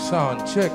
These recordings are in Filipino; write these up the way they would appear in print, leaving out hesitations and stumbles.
Sound check.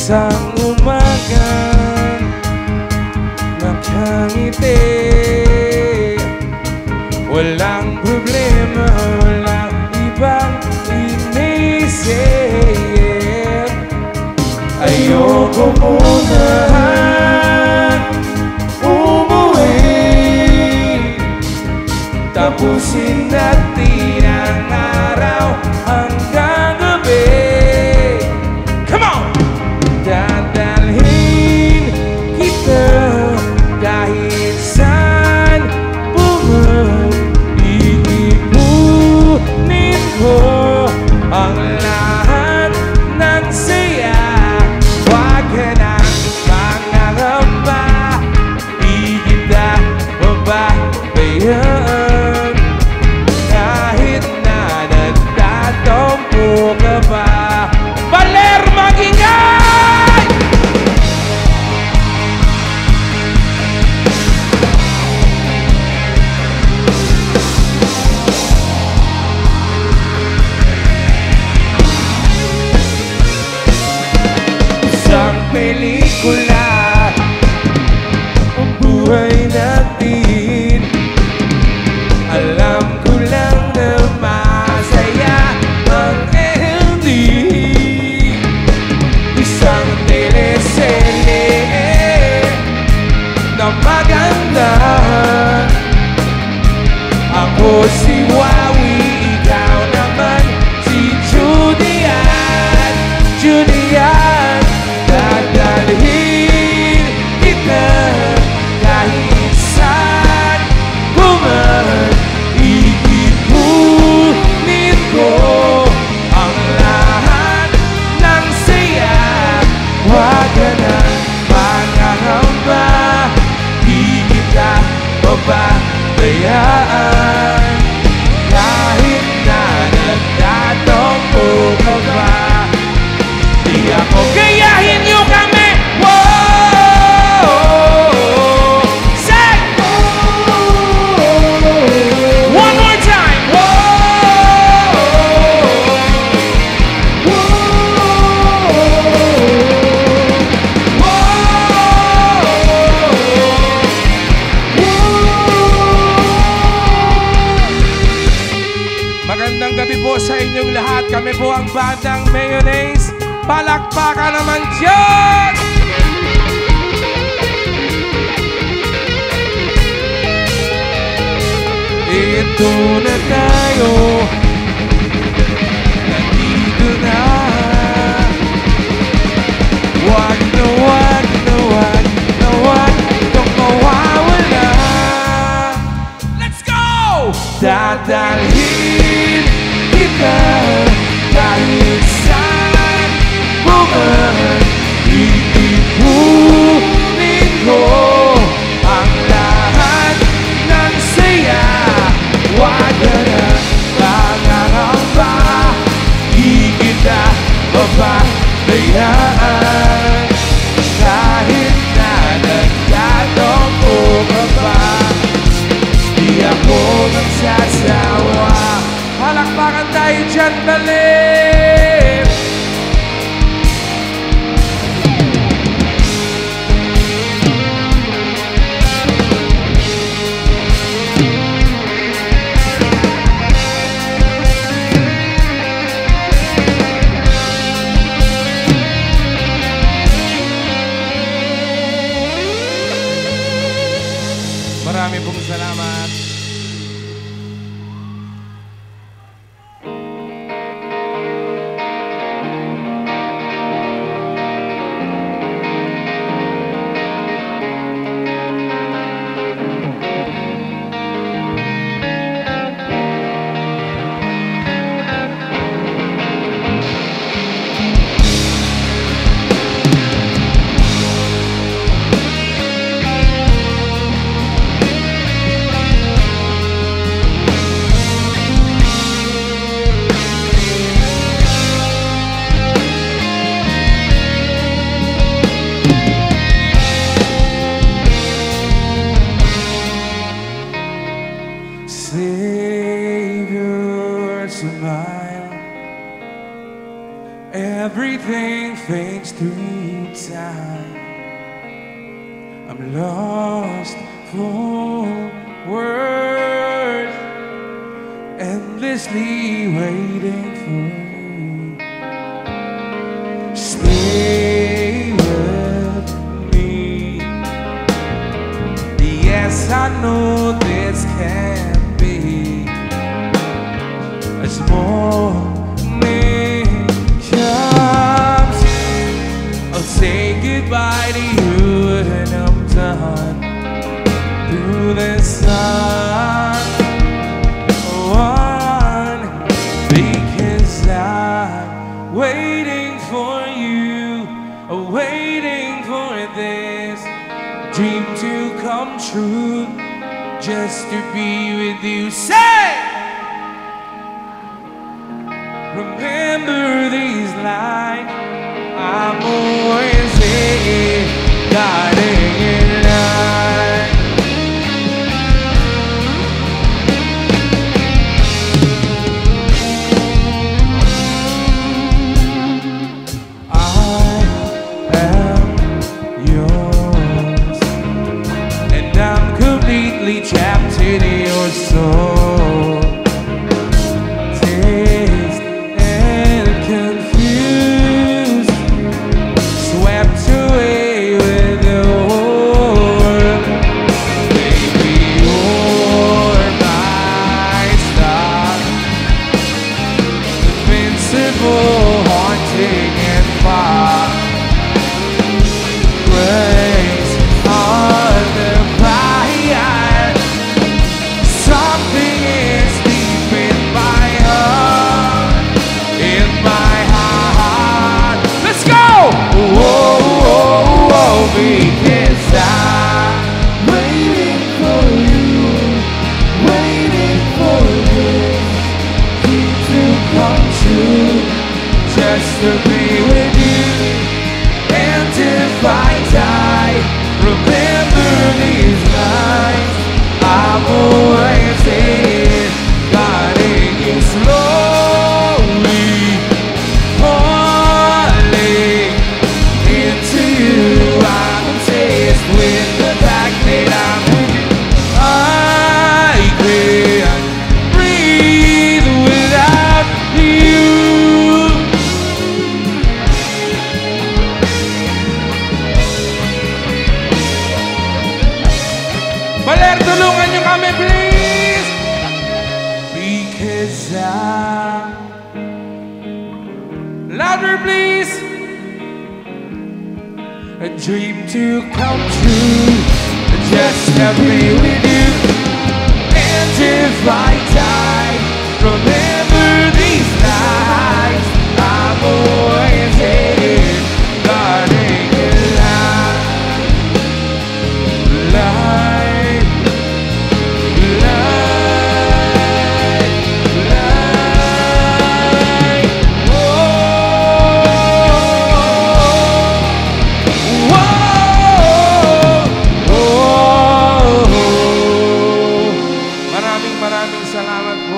Isang umaga nakangiti, walang problema, walang ibang inisip. Ayoko muna umuwi, tapusin natin ang araw hanggang gabi. Dadalhin kita kahit saan pumunta, iipunin ko ang lahat ng saya. Huwag ka nang mangangamba, di kita pababayaan. Kahit na nagtatampo ka pa, Baler, mag-ingay! Pelikula ang buhay natin. Alam ko lang na masaya ang ending. Isang telesele na maganda. Ako si Wawi, ikaw naman si Julian. Julian, dadalhin kita kahit saan pumunta, iipunin ko ang lahat ng saya. Huwag ka nang mangangamba, di kita pababayaan. Kahit na nagtatampo ka pa, di ako gayahin niyo kami. Whoa! Say! One more time. Whoa! Magandang gabi po sa inyong lahat. Kami po ang bandang Mayonnaise. Palakpakan naman dyan! Ito na tayo, nandito na. Wag na wag na wag na wag kang mawawala. Let's go! Dadalhin kita kahit saan pumunta, iipunin ko ang lahat ng saya. Wag ka na Palakpakan tayo dyan, dali! Marami pong salamat. Savior, smile. Everything fades through time. I'm lost for words, endlessly waiting for you. Stay with me. Yes, I know this can as morning comes, I'll say goodbye to you and I'm done through the sun. One, because I'm waiting for you, waiting for this dream to come true, just to be with you. Say! Remember these lines, I'm always here, guiding in line. I am yours, and I'm completely trapped in your soul. Haunting and far, grace on the fire. Something is deep in my heart, in my heart. Let's go! Whoa, whoa, whoa, because I'm waiting for you, waiting for this dream to come true. Just to be with you, and if I die, remember these lines. I'm always here, guiding you slowly, falling into you. I'm obsessed with the fact that I'm with you. I can't breathe without you. Baler, tulungan nyo kami, please! Because louder, please! A dream to come true, just to be with you. And if I die, remember these nights. I'm always here, guarding your life. Maraming salamat po.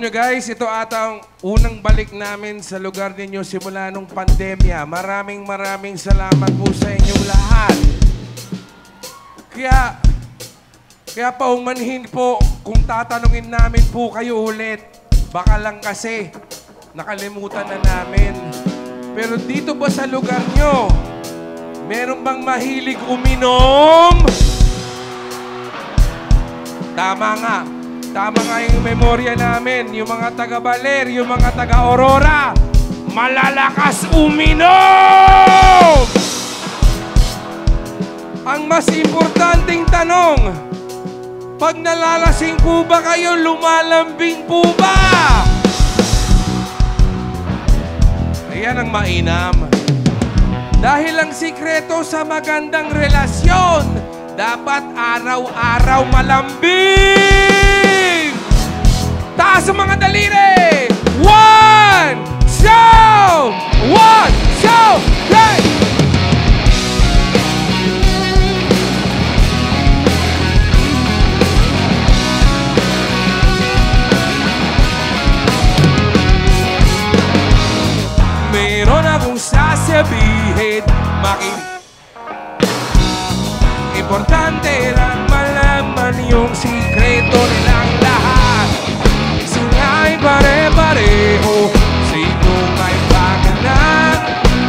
nyo guys, ito ata ang unang balik namin sa lugar ninyo simula nung pandemya. Maraming salamat po sa inyong lahat. Kaya paumanhin po kung tatanungin namin po kayo ulit. Baka lang kasi nakalimutan na namin. Pero dito ba sa lugar nyo, meron bang mahilig uminom? Tama nga. Tama nga yung memorya namin. Yung mga taga-Baler, yung mga taga-Aurora, malalakas uminom! Ang mas importanteng tanong, pag nalalasing po ba kayo, lumalambing po ba? Ayan ang mainam. Dahil ang sikreto sa magandang relasyon, dapat araw-araw malambing! Taas ang mga daliri! 1, 2! 1, 2, 3! Meron akong sasabihin, importante lang malaman yung sikreto nilang lahat. Sila'y pare-pareho, sino may pagkanan.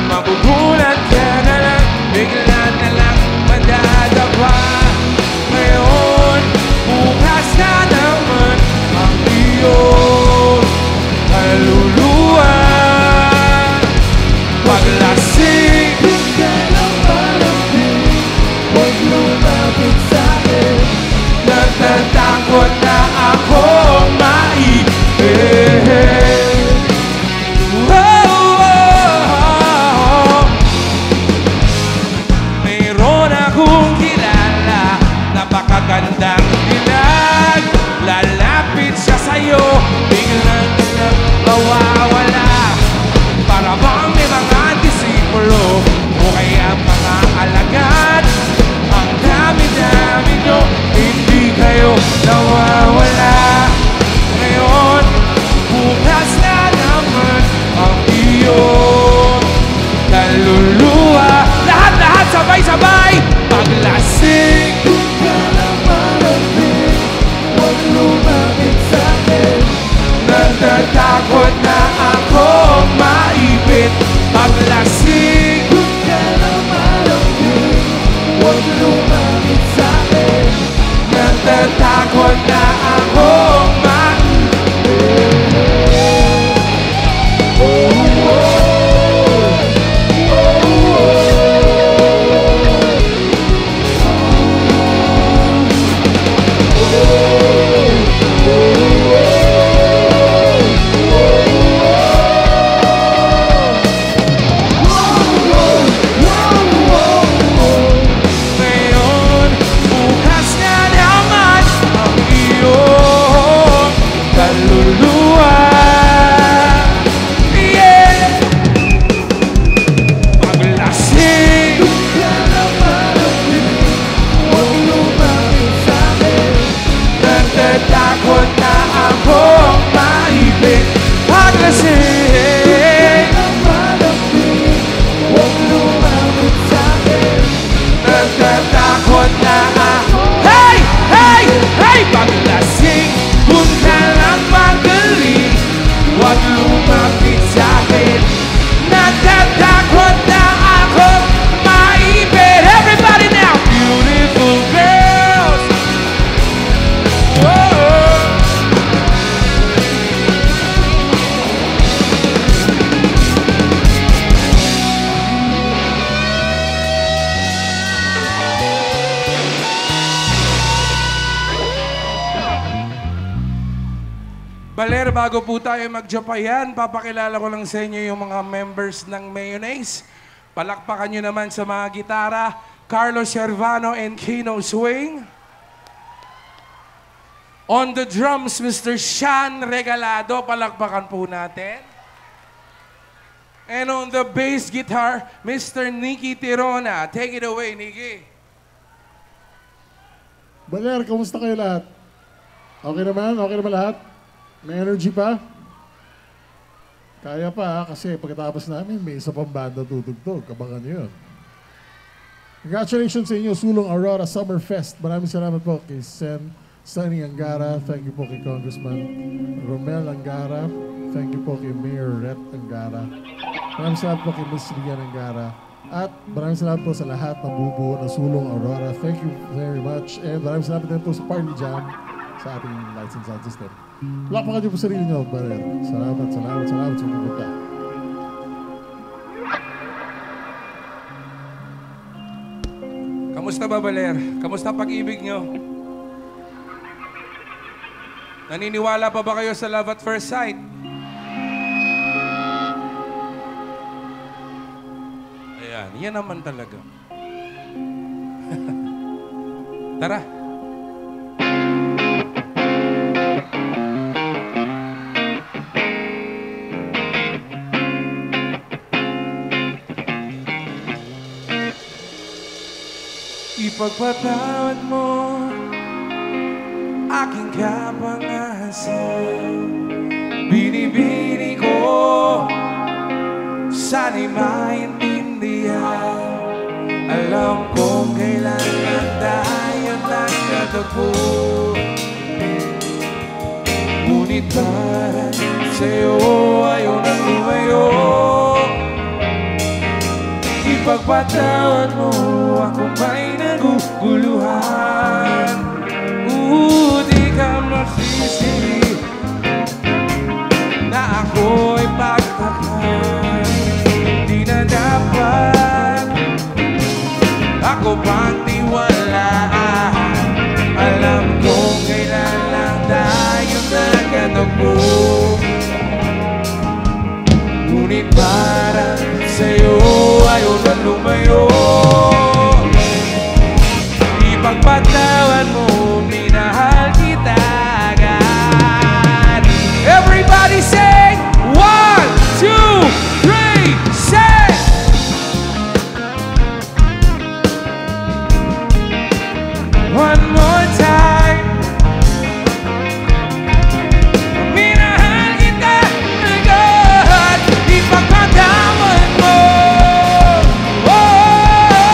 Magugulat ka na lang, bigla na lang madadapa. Ngayon, bukas na naman ang iyong kaluluwa. Paglasing ka lang malambing, huwag lumapit sa'kin. Natatakot na ako maibig. Meron akong kilala, napakagandang dilag. Lalapit siya sa'yo, biglang mawawala. Para bang may mga disipulo o kaya mga alagad. Ang dami-dami nyo, hindi kayo nawawala. Ngayon, bukas na naman ang iyong kaluluwa. Lahat-lahat, sabay-sabay, paglasing. Kung ka lang malambing, huwag lumapit sa'kin. Natatakot na ako maipit. Paglasing. Kung ka lang malambing, huwag lumapit sa'kin. Natatakot na ako maipit. Ngayon, bukas na naman ang iyong kaluluwa. Yeah! Paglasing. Kung ka lang malambing, huwag lumapit sa'kin. Natatakot na akong maibig. Paglasing. Kung ka lang malambing, huwag lumapit sa'kin. Natatakot na ako. Hey! Hey! Hey! Paglasing. Kung ka lang magaling, huwag lumapit sa'kin. Natatakot na ako maibig. Everybody now! Beautiful girls! Whoa! Baler, bago po tayo magjapayan, papakilala ko lang sa inyo yung mga members ng Mayonnaise. Palakpakan nyo naman sa mga gitara, Carlos Cervano and Kino Swing. On the drums, Mr. Sean Regalado, palakpakan po natin. And on the bass guitar, Mr. Nicky Tirona. Take it away, Nicky. Baler, kamusta kayo lahat? Okay naman? Okay naman lahat? May energy pa? Kaya pa kasi pagkatapos namin may isa pang banda tutugtog. Abangan nyo yun. Congratulations sa inyo, Sulong Aurora Summer Fest. Maraming salamat po kay Sunny Angara. Thank you po kay Congressman Romel Angara. Thank you po kay Mayor Rhett Angara. Maraming salamat po kay Ms. Lian Angara. At maraming salamat po sa lahat ng bubuo ng Sulong Aurora. Thank you very much. And maraming salamat din po sa Party Jam sa ating lights and sound system. Lakpakan niyo po sarili niyo, Baler. Salamat sa pumunta. Kamusta ba, Baler? Kamusta pag-ibig nyo? Naniniwala pa ba kayo sa love at first sight? Ayan, yan naman talaga. Tara. Ipagpatawad mo aking kapangasan. Binibini ko, sana'y maintindihan. Alam kong kailan lang tayo nagkatagpo. Ngunit para sa'yo ayaw na lumayo. Ipagpatawad mo ako may naguguluhan. Di ka masisi na ako'y pagtakan. Di na dapat ako pang tiwalaan. Alam kong kailan lang tayo nagkatagpo. Ngunit para sa'yo ayaw na lumayo. Ipagpatawad mo, minahal kita agad. Everybody say, 1, 2, 3, say! One more time. Minahal kita agad. Ipagpatawad mo. Oh,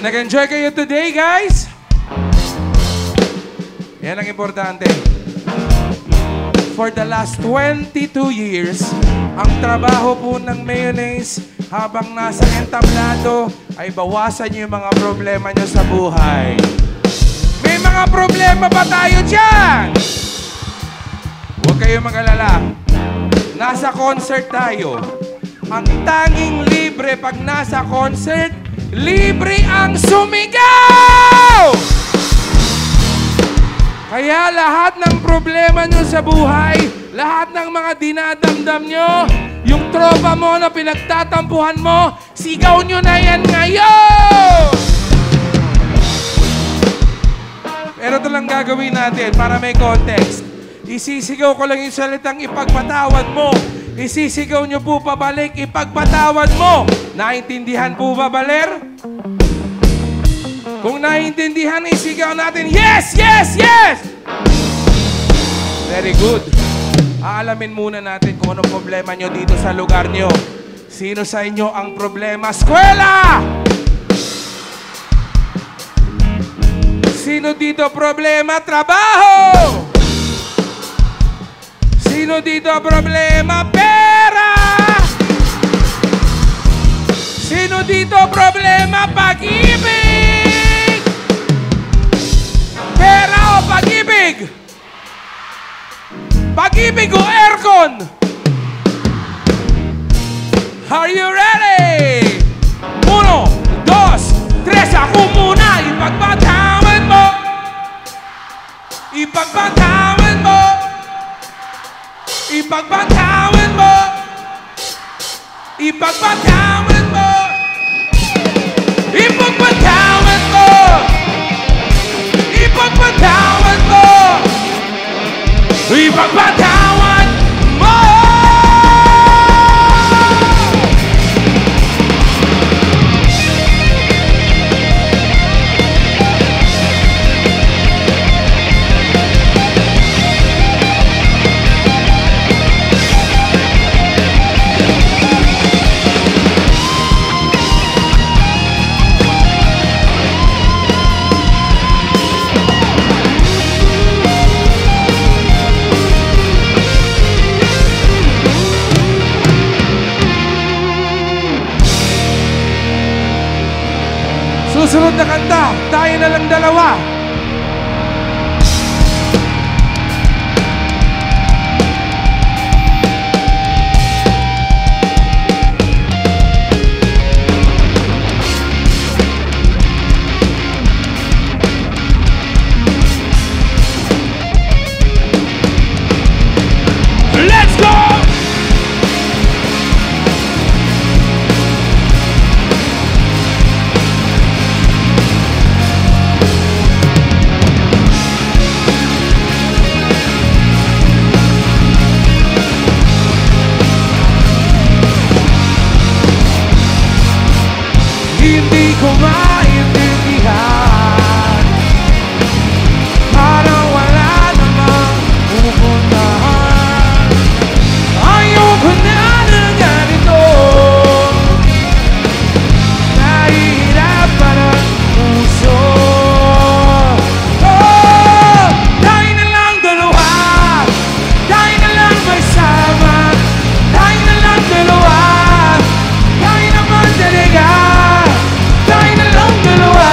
Nag-enjoy kayo today, guys? Yan ang importante. For the last 22 years, ang trabaho po ng mayonnaise habang nasa entablado ay bawasan niyo yung mga problema niyo sa buhay. May mga problema ba tayo dyan? Huwag kayong mag-alala. Nasa concert tayo. Ang tanging libre pag nasa concert, libre ang sumigaw! Kaya lahat ng problema nyo sa buhay, lahat ng mga dinadamdam nyo, yung tropa mo na pinagtatampuhan mo, sigaw nyo na yan ngayon! Pero ito lang gagawin natin para may context. Isisigaw ko lang yung salitang ipagpatawad mo. Isisigaw nyo po pabalik, ipagpatawad mo. Naintindihan po ba, Baler? Kung naintindihan, isigaw natin, yes, yes, yes! Very good. Aalamin muna natin kung anong problema nyo dito sa lugar nyo. Sino sa inyo ang problema? Eskwela! Sino dito problema? Trabaho! Sino dito problema? Pera! Sino dito problema? Pag-ibig! Pera o pag-ibig? Pag-ibig o aircon? Are you ready? 1, 2, 3, ako muna! Ipagpatawad mo! Ipagpatawad mo! Ipagpatawad mo! Ipagpatawad mo! Ipagpatawad mo! Ipagpatawad mo! Ipagpatawad mo! Susunod na kanta, tayo na lang dalawa. Let's go! Hindi ko maintindihan, parang wala namang pupuntahan. Ayoko na ng ganito, nahihirapan ang puso. Oh, tayo na lang dalawa, tayo na lang magsama, tayo na lang dalawa, tayo naman talaga. Tayo na lang dalawa,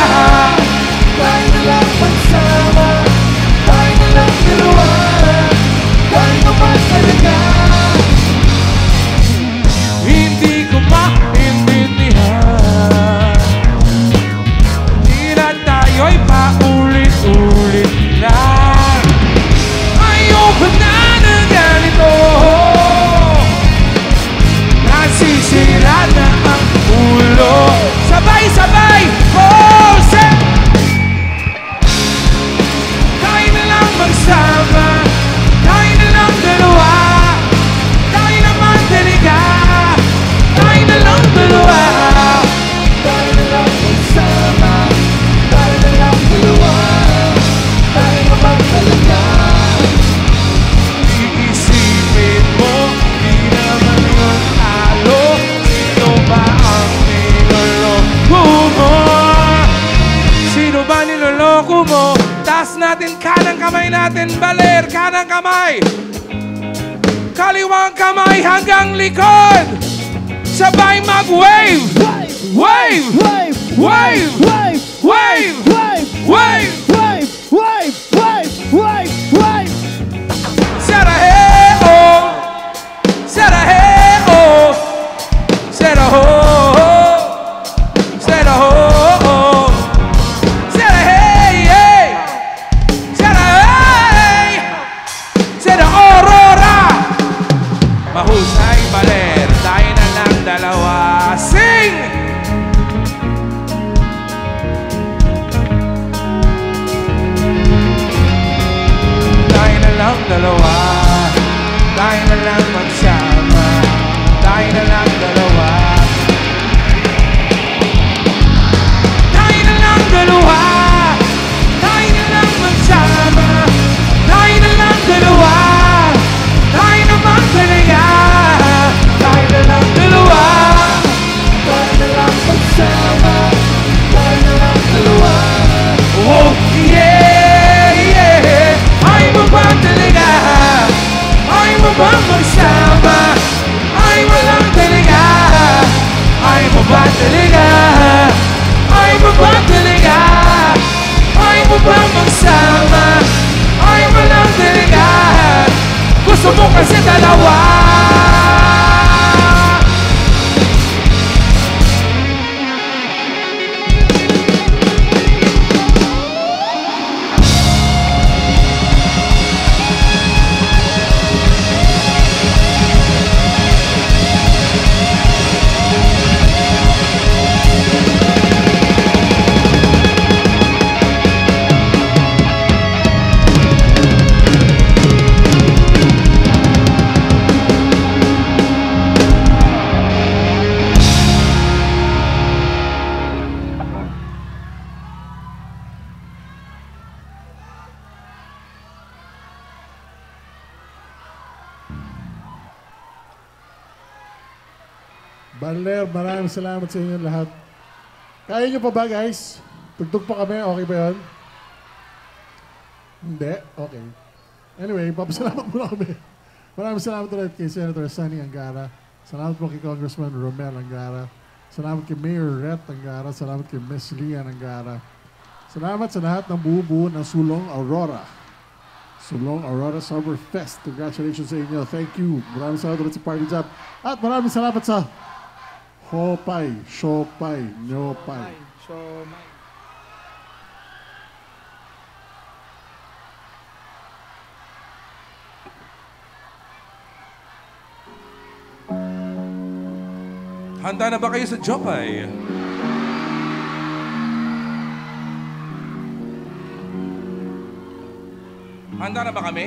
tayo na lang magsama, tayo na lang dalawa, tayo naman talaga. Hindi ko maintindihan, di na tayo'y paulit-ulit lang. Ayoko na ng ganito, nasisira na ang ulo. Sabay-sabay! Oh, set! Tayo na lang magsama, tayo na lang dalawa, tayo naman talaga, tayo na lang dalawa, tayo na lang magsama, tayo na lang dalawa, tayo naman talaga. Iisipin mo, di naman yun talo, sino ba ang humor? yung kanang kamay natin, Baler. Kanang kamay. Kaliwang kamay hanggang likod. Sabay mag-wave. Wave! Wave! Wave! Wave! Wave! Wave! Wave! Wave! Wave! Wave! Wave! Wave! Saraheo! Saraheo! Saraho! Saraho! Sarahey! Sarahey! Sara Aurora! Mahusay, Baler. Tayo na lang dalawa. Sing! Tayo na lang dalawa. Tayo na lang magsama. Tayo na lang dalawa. Tayo na lang dalawa. Tayo na lang magsama. Tayo na lang dalawa. Tayo naman talaga. Tayo na lang dalawa. Tayo na lang magsama. Tayo na lang dalawa. Oh, yeah, yeah. Ay mo ba talaga? Ay mo ba magsama? Ay mo lang talaga? Ay mo ba talaga? Ay mo ba talaga? Ay mo ba magsama? Ay mo lang talaga? Gusto mo kasi dalawa? Baler, maraming salamat sa inyo lahat. Kaya nyo pa ba, guys? Tugtog pa kami, okay ba yun? Hindi? Okay. Anyway, papasalamat muna kami. Maraming salamat ulit kay Senator Sonny Angara. Salamat po kay Congressman Romel Angara. Salamat kay Mayor Rhett Angara. Salamat kay Miss Lian Angara. Salamat sa lahat ng buo-buo ng Sulong Aurora. Sulong Aurora Summer Fest. Congratulations sa inyo. Thank you. Maraming salamat ulit sa Party Job. At maraming salamat sa Hopay, Shopay, Nyopay. Handa na ba kayo sa Jopay? Handa na ba kami?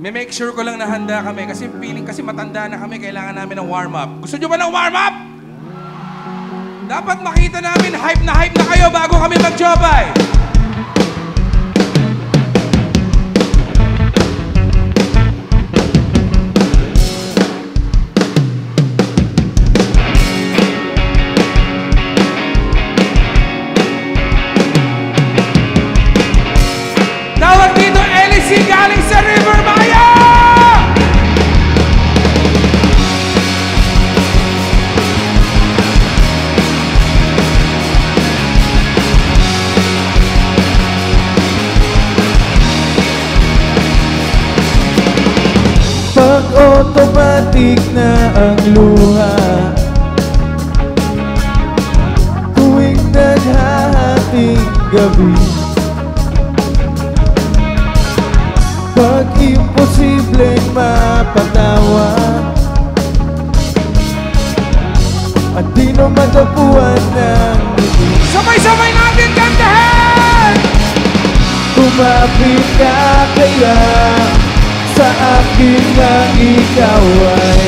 May make sure ko lang na handa kami kasi feeling kasi matanda na kami, kailangan namin ng warm-up. Gusto nyo ba ng warm-up? Dapat makita namin hype na kayo bago kami mag-Jopay. Tawag dito, LEC galing sa River Maya! Pag automatic na ang luha, tuwing naghahating gabi, pag imposibleng mapatawa at di na madapuan ng ngiti, Sabay-sabay natin kantahan! kumapit ka kaya sa akin na ikaw ay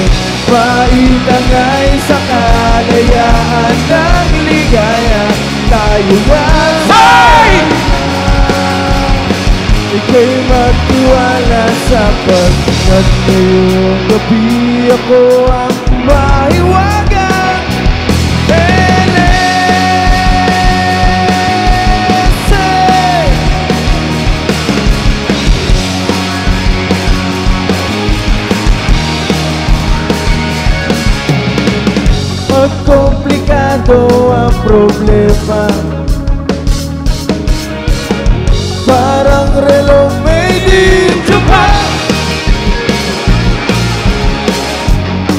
maitangay sa kalayaan ng ligaya. Tayo Ay! ika'y magtiwala sapagkat ngayong gabi ako ang mahiwagang LA. ito ang problema. Parang relo made in Japan,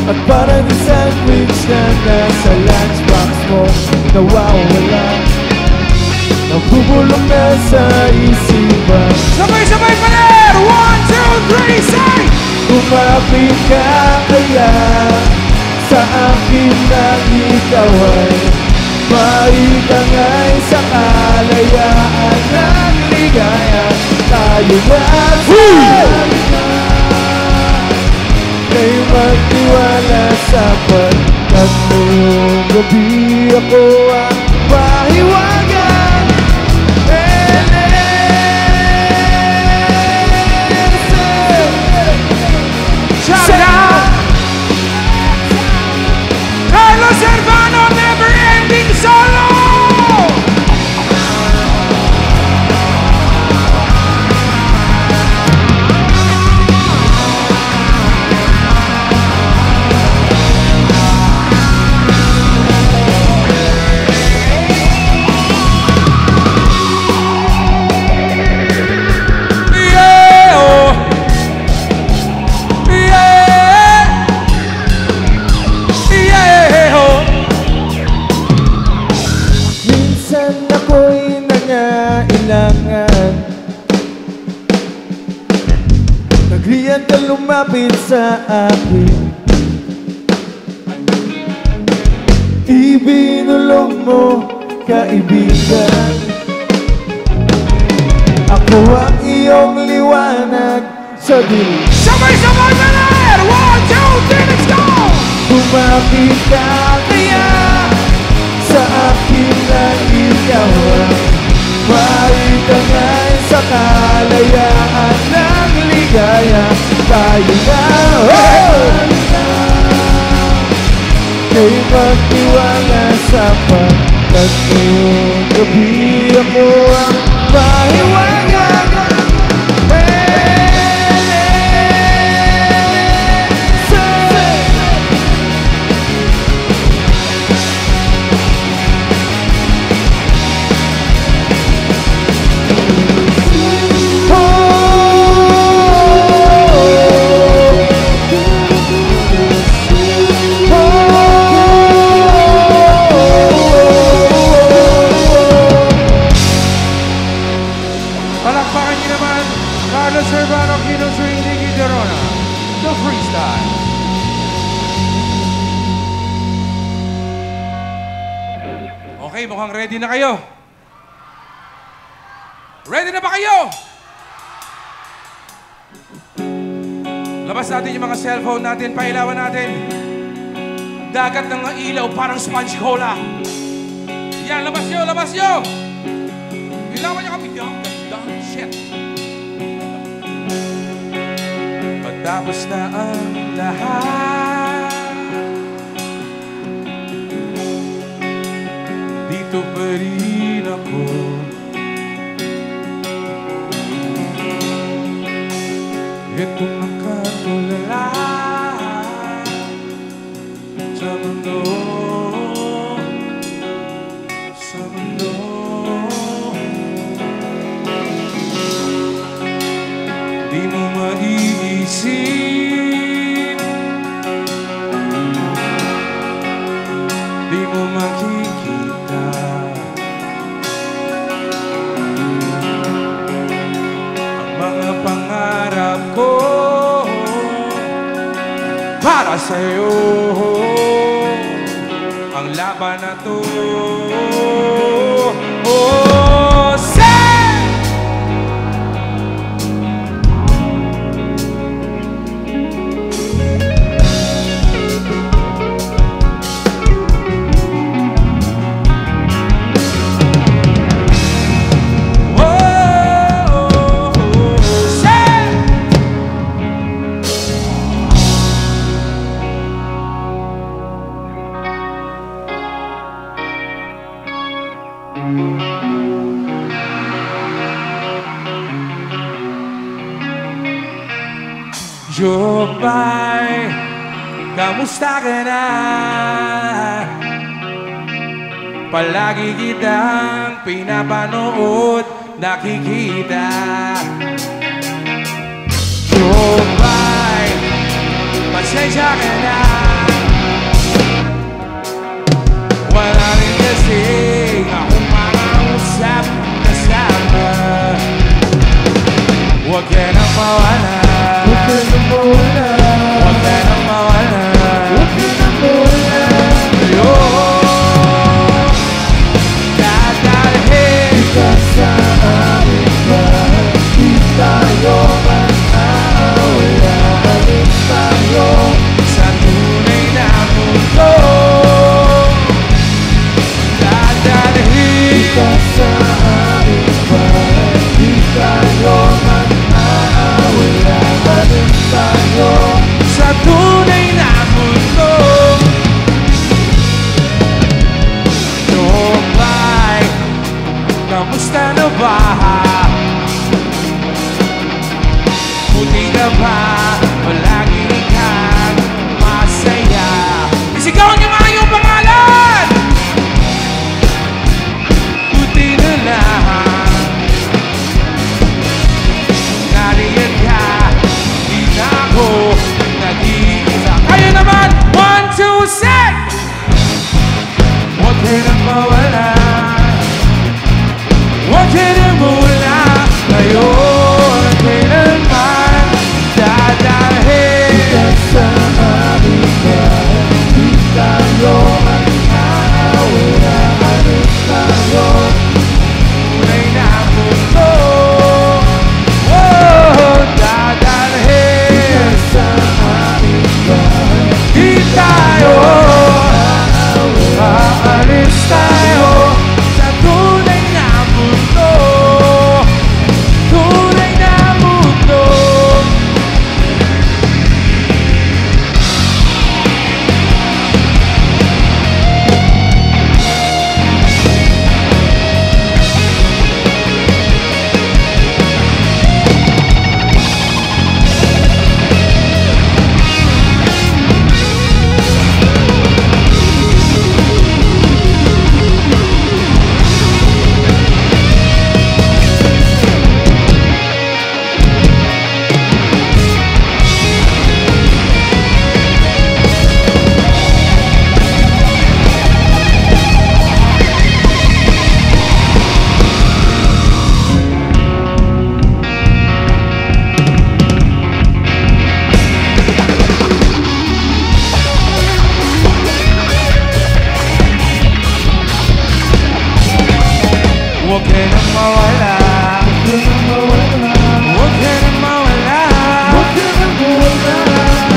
at parang sandwich na nasa lunchbox mo nawawala, nabubulong na sa isipan. Sabay-sabay pa rin! 1, 2, 3, say! Kumapit ka kaya sa akin na ikaw ay maitangay sa kalayaan ng ligaya. Tayo na kay magtiwala sapagkat ngayong gabi ako ang pahiwagan. Shout it out! Carlos Urbano, never-ending solo! Nagliyan ka lumapit sa akin, ibinulong mo kaibigan. Ako ang iyong liwanag sa dilim. Sabay-sabay na rin! 1, 2, 3, let's go! Lumapit ka kaya sa akin na ikaw ang maitangay sa kalayaan ng ligaya. Tayo na, kay magtiwala sapagkat ngayong gabi ako ang mahiwagan. Palakpakan niyo naman, Carlos Urbano, Kino Swing, Nicky Derona, The Freestyle. Okay, mukhang ready na kayo. Ready na ba kayo? Labas natin yung mga cellphone natin, pailawan natin. Dagat ng ilaw, parang sponge cola. Yan, labas nyo, labas nyo! Ilawan nyo kami. Shit. Pagtapos na ang lahat, dito pa rin ako. Itong nakatulala sa mundo, sa mundo. Di mo maiisip, di mo makikita ang mga pangarap ko para sa'yo. Ang laban na to, oh, say! Jokbay, kamusta ka na? Palagi kitang pinapanood, nakikita. Goodbye, pasensya ka na. Wala rin kasi akong makausap kasama. Huwag ka nang mawala. Huwag ka nang mawala. Huwag ka nang mawala. Huwag ka nang mawala. Ayun, dadalhin Ka sa aming bahay, di tayo mag-aawala. Alis tayo sa tunay na mundo. Dadalhin ka sa aming bahay, di tayo mag-aawala. Alis tayo sa tunay na mundo. Tupay, kamusta na ba? Buti na ba? Palagi kang masaya. Isigawan niyo mga iyong pangalan! Buti na lang nariyan ka, di na ako nag-iisa. Kayo naman! 1, 2, set! Huwag ka nang mawala. Huwag ka nang mawala. Ngayon kailanman dadalhin ka sa aming bahay, di tayo mag-aawala. Alis tayo tunay na mundo. Oh, dadalhin sa aming bahay. di tayo. Aalis tayo sa tunay na mundo. Tunay na mundo. Huwag ka nang mawala. Huwag ka nang mawala.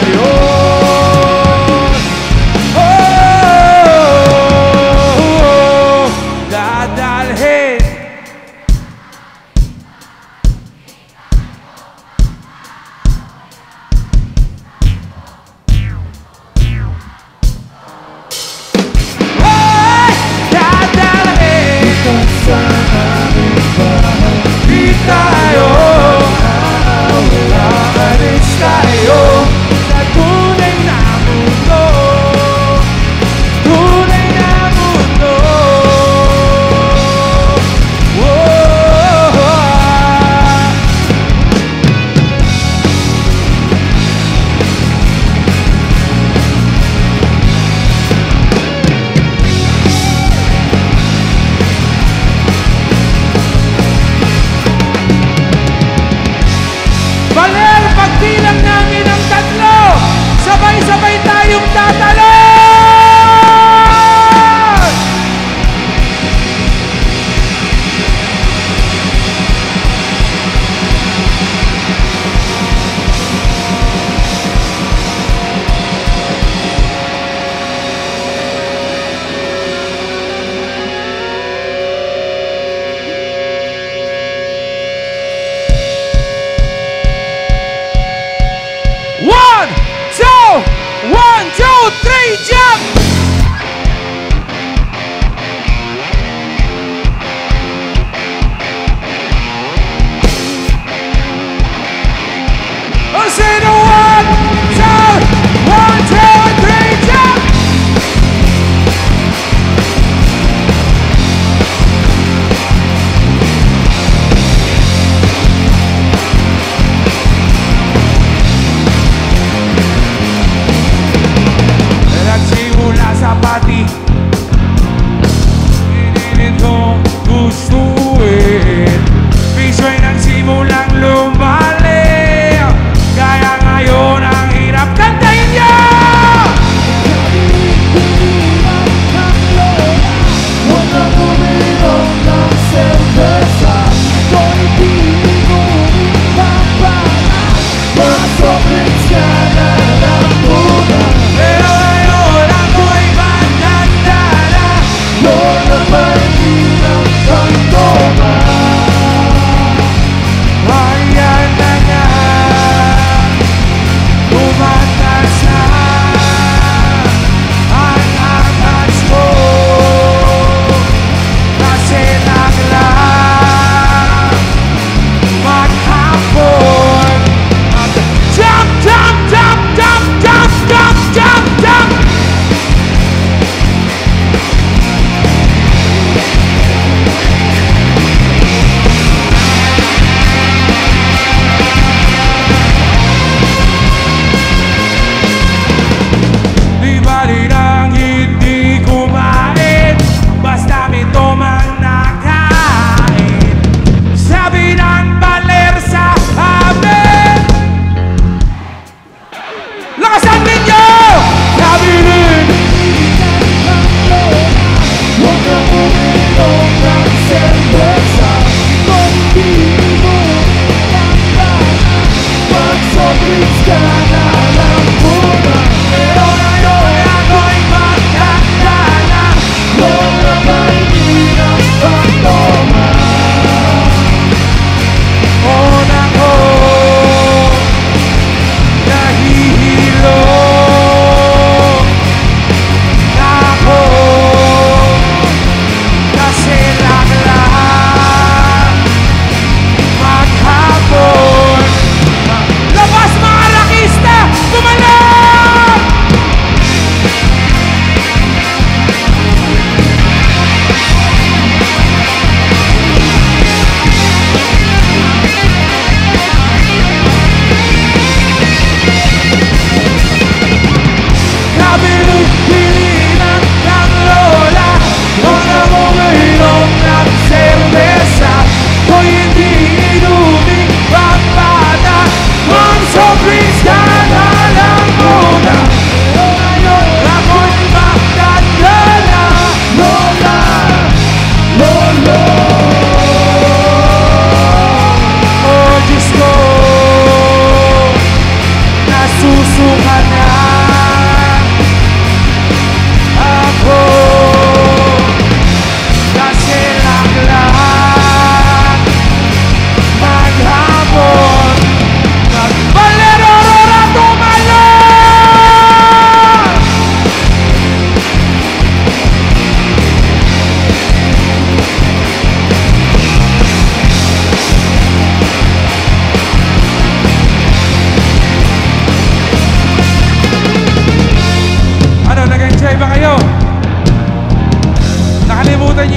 Ayun. Oh, dadalhin ay, dadalhin Sa aming bahay,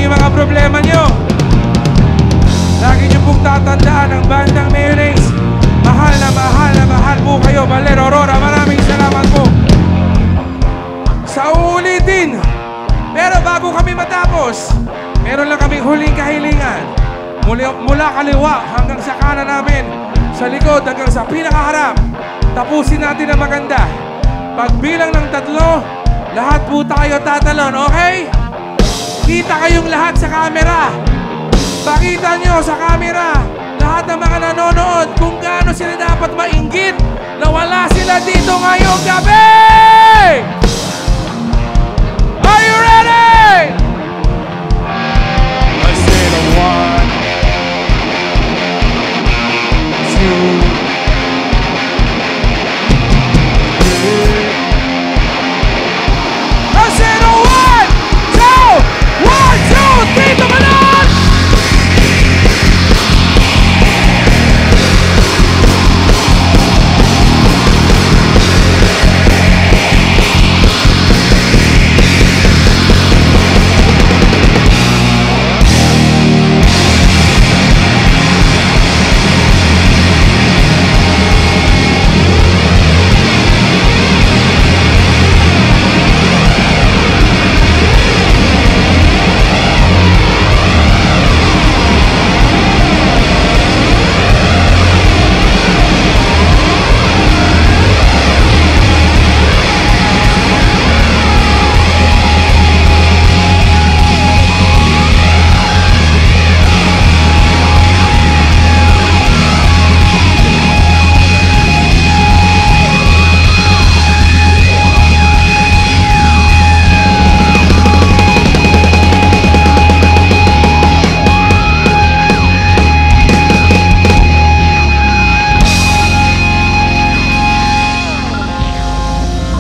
yung mga problema nyo. Lagi nyo pong tatandaan ang bandang Mayonnaise. Mahal na mahal na mahal po kayo, Baler Aurora. Maraming salamat po. Sa uulitin. Pero bago kami matapos, meron lang kaming huling kahilingan. Mula kaliwa hanggang sa kanan namin, sa likod hanggang sa pinakaharap. Tapusin natin ang maganda. Pagbilang ng 3, lahat po tayo tatalon, okay? Kita kayong lahat sa camera. Pakita nyo sa camera lahat ng mga nanonood kung gaano sila dapat mainggit na wala sila dito ngayong gabi! Are you ready?